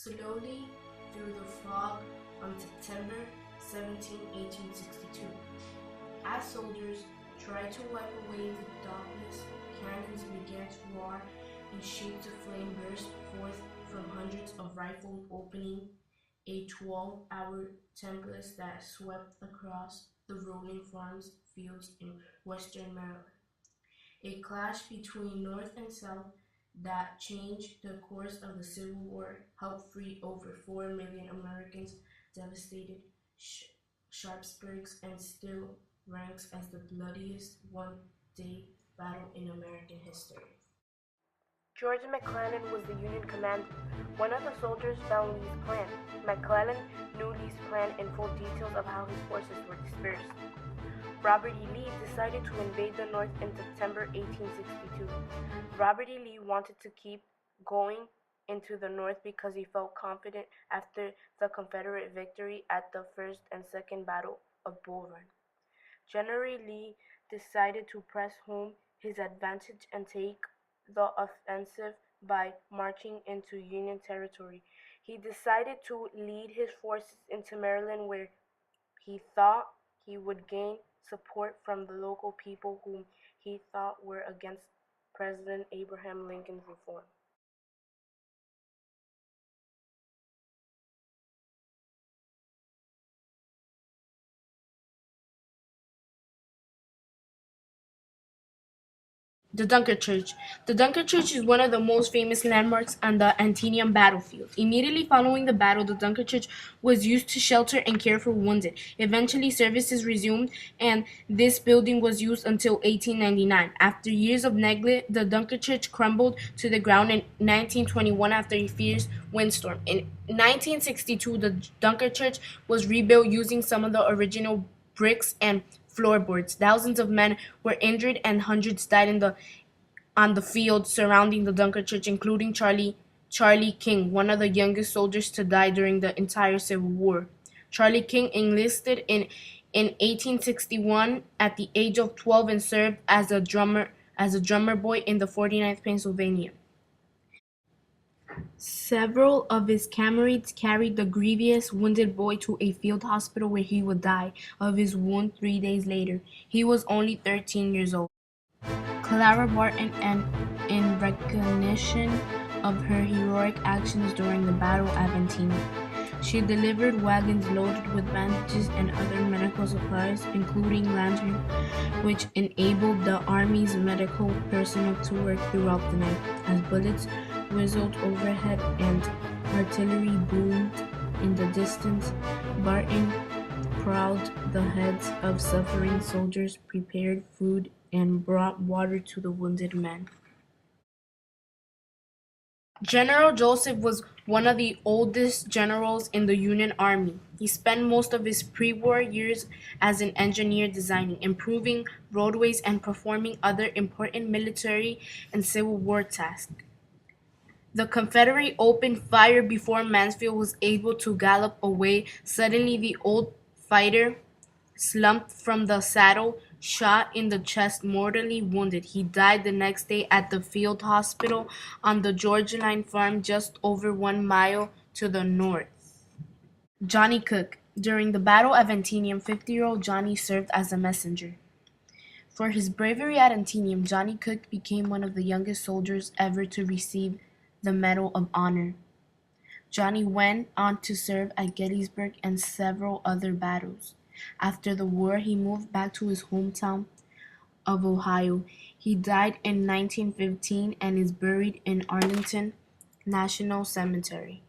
slowly through the fog on September 17, 1862. As soldiers tried to wipe away the darkness, cannons began to roar and shoots of flame burst forth from hundreds of rifles, opening a 12-hour tempest that swept across the rolling farms fields in western Maryland. A clash between North and South that changed the course of the Civil War helped free over 4 million Americans, devastated Sharpsburg, and still ranks as the bloodiest one-day battle in American history. George McClellan was the Union commander. One of the soldiers found Lee's plan. McClellan knew Lee's plan and full details of how his forces were dispersed. Robert E. Lee decided to invade the North in September 1862. Robert E. Lee wanted to keep going into the North because he felt confident after the Confederate victory at the First and Second Battle of Bull Run. General Lee decided to press home his advantage and take the offensive by marching into Union territory. He decided to lead his forces into Maryland, where he thought he would gain support from the local people whom he thought were against President Abraham Lincoln's reform. The Dunkirk Church. The Dunkirk Church is one of the most famous landmarks on the Antietam battlefield. Immediately following the battle, the Dunkirk Church was used to shelter and care for wounded. Eventually, services resumed, and this building was used until 1899. After years of neglect, the Dunkirk Church crumbled to the ground in 1921 after a fierce windstorm. In 1962, the Dunkirk Church was rebuilt using some of the original bricks and floorboards. Thousands of men were injured and hundreds died on the field surrounding the Dunkirk Church, including Charlie King, one of the youngest soldiers to die during the entire Civil War. Charlie King enlisted in 1861 at the age of 12 and served as a drummer boy in the 49th Pennsylvania. Several of his comrades carried the grievously wounded boy to a field hospital where he would die of his wound 3 days later. He was only 13 years old. Clara Barton, and in recognition of her heroic actions during the Battle of Antietam, she delivered wagons loaded with bandages and other medical supplies, including lanterns, which enabled the Army's medical personnel to work throughout the night. As bullets whistled overhead and artillery boomed in the distance, Barton prodded the heads of suffering soldiers, prepared food, and brought water to the wounded men. General Joseph was one of the oldest generals in the Union Army. He spent most of his pre-war years as an engineer, designing, improving roadways, and performing other important military and Civil War tasks. The Confederate opened fire before Mansfield was able to gallop away. Suddenly, the old fighter slumped from the saddle, shot in the chest, mortally wounded. He died the next day at the field hospital on the Georgia Line farm just over 1 mile to the north. Johnny Cook. During the Battle of Antietam, 50-year-old Johnny served as a messenger. For his bravery at Antietam, Johnny Cook became one of the youngest soldiers ever to receive the Medal of Honor. Johnny went on to serve at Gettysburg and several other battles. After the war, he moved back to his hometown of Ohio. He died in 1915 and is buried in Arlington National Cemetery.